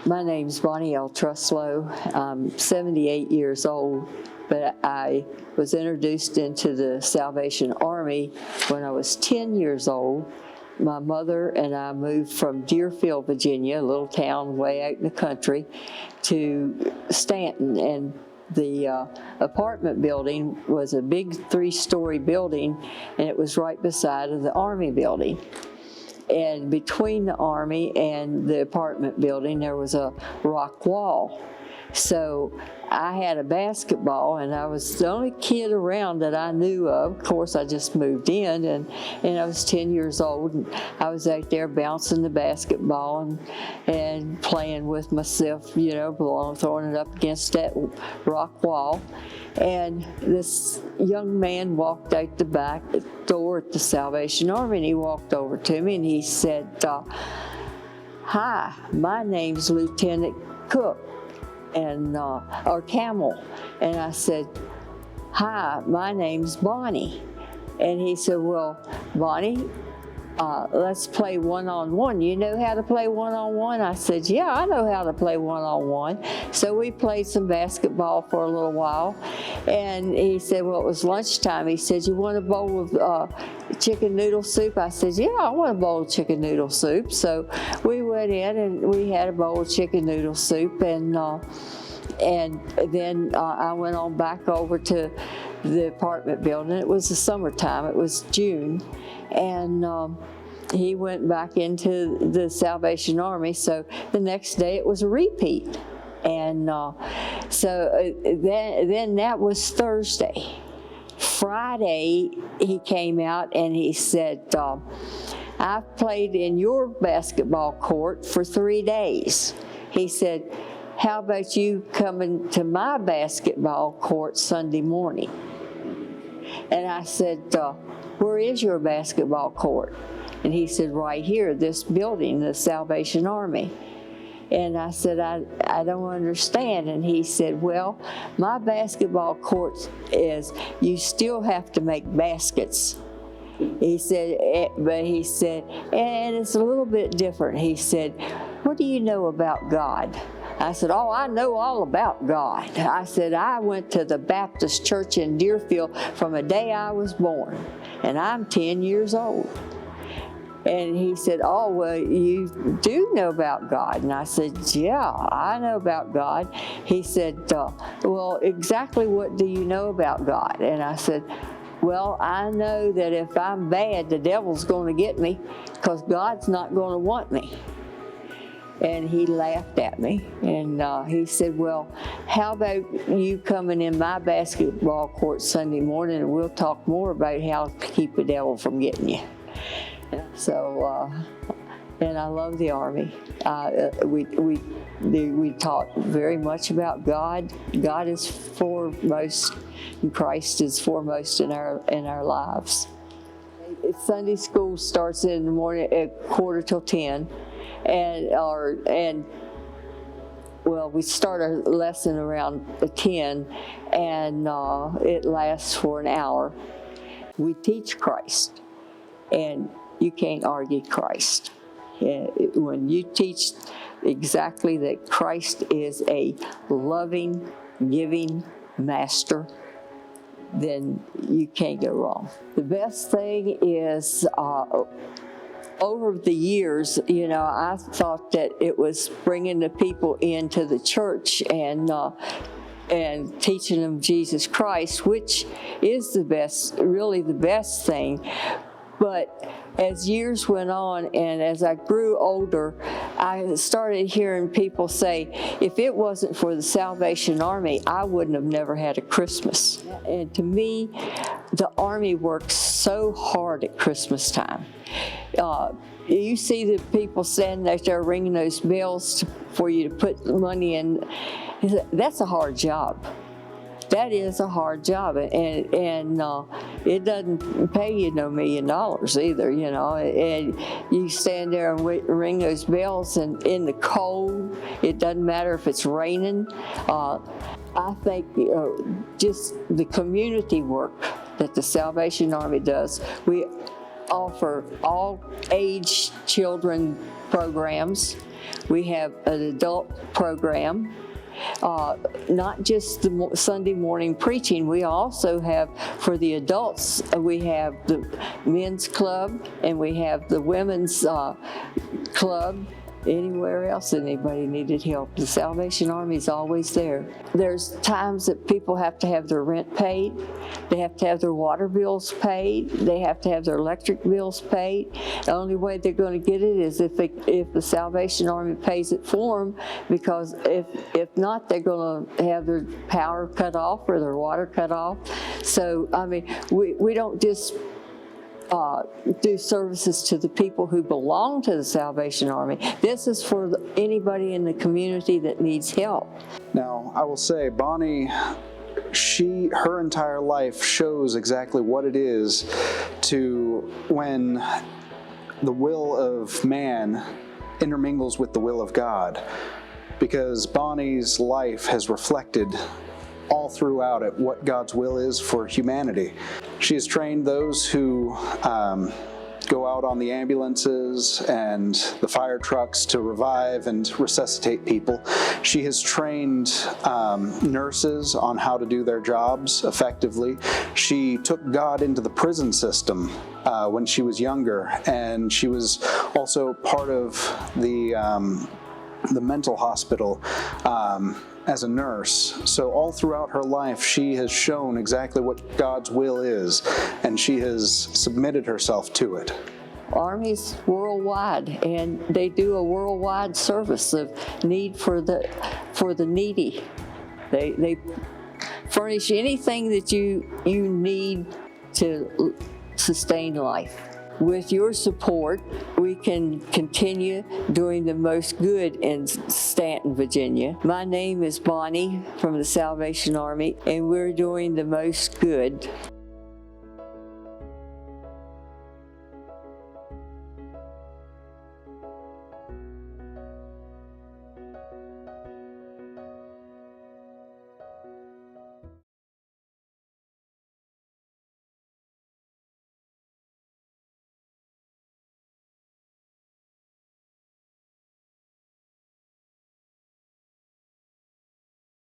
My name's Bonnie Truslow. I'm 78 years old, but I was introduced into the Salvation Army when I was 10 years old. My mother and I moved from Deerfield, Virginia, a little town way out in the country, to Staunton, and the apartment building was a big 3-story building, and it was right beside of the Army building. And between the Army and the apartment building, there was a rock wall. So I had a basketball, and I was the only kid around that I knew of. Of course, I just moved in, and I was 10 years old, and I was out there bouncing the basketball and playing with myself, you know, throwing it up against that rock wall. And this young man walked out the back door at the Salvation Army, and he walked over to me, and he said, "Hi, my name's Lieutenant Cook." Or Camel. And I said, "Hi, my name's Bonnie." And he said, "Well, Bonnie, let's play one-on-one. You know how to play one-on-one?" I said, "Yeah, I know how to play one-on-one." So we played some basketball for a little while. And he said, well, it was lunchtime. He said, "You want a bowl of chicken noodle soup?" I said, "Yeah, I want a bowl of chicken noodle soup." So we went in and we had a bowl of chicken noodle soup, and then I went on back over to the apartment building. It was the summertime, it was June, and he went back into the Salvation Army, so the next day it was a repeat. And then that was Thursday. Friday, he came out and he said, "I've played in your basketball court for 3 days." He said, "How about you coming to my basketball court Sunday morning?" And I said, "Where is your basketball court?" And he said, "Right here, this building, the Salvation Army." And I said, I don't understand. And he said, "Well, my basketball court is, you still have to make baskets." He said, but he said, "And it's a little bit different." He said, "What do you know about God?" I said, "Oh, I know all about God." I said, "I went to the Baptist church in Deerfield from the day I was born, and I'm 10 years old." And he said, "Oh, well, you do know about God." And I said, "Yeah, I know about God." He said, "Well, exactly what do you know about God?" And I said, "Well, I know that if I'm bad, the devil's going to get me, because God's not going to want me." And he laughed at me, and he said, "Well, how about you coming in my basketball court Sunday morning, and we'll talk more about how to keep the devil from getting you." So, and I love the Army. We taught very much about God. God is foremost, and Christ is foremost in our lives. Sunday school starts in the morning at 9:45, well, we start our lesson around 10, and it lasts for an hour. We teach Christ, and you can't argue Christ. When you teach exactly that Christ is a loving, giving master, then you can't go wrong. The best thing is, over the years, you know, I thought that it was bringing the people into the church and teaching them Jesus Christ, which is the best, really the best thing. But as years went on and as I grew older, I started hearing people say, if it wasn't for the Salvation Army, I wouldn't have never had a Christmas. And to me, the Army works so hard at Christmas time. You see the people standing out there ringing those bells for you to put money in. That's a hard job. That is a hard job, and it doesn't pay you no $1 million either, you know. And you stand there and ring those bells, and in the cold, it doesn't matter if it's raining. I think just the community work that the Salvation Army does. offer all age children programs. We have an adult program. Not just the Sunday morning preaching, we also have, for the adults, we have the men's club and we have the women's club. Anywhere else anybody needed help, the Salvation Army is always there. There's times that people have to have their rent paid, they have to have their water bills paid, they have to have their electric bills paid. The only way they're going to get it is if the Salvation Army pays it for them, because if not, they're going to have their power cut off or their water cut off. So, I mean, we don't just do services to the people who belong to the Salvation Army. This is for anybody in the community that needs help. Now, I will say, Bonnie, her entire life shows exactly what it is to when the will of man intermingles with the will of God, because Bonnie's life has reflected all throughout it what God's will is for humanity. She has trained those who go out on the ambulances and the fire trucks to revive and resuscitate people. She has trained nurses on how to do their jobs effectively. She took God into the prison system when she was younger, and she was also part of the mental hospital as a nurse. So all throughout her life, she has shown exactly what God's will is, and she has submitted herself to it. Armies worldwide, and they do a worldwide service of need for the needy. They furnish anything that you need to sustain life. With your support, we can continue doing the most good in Staunton, Virginia. My name is Bonnie from the Salvation Army, and we're doing the most good.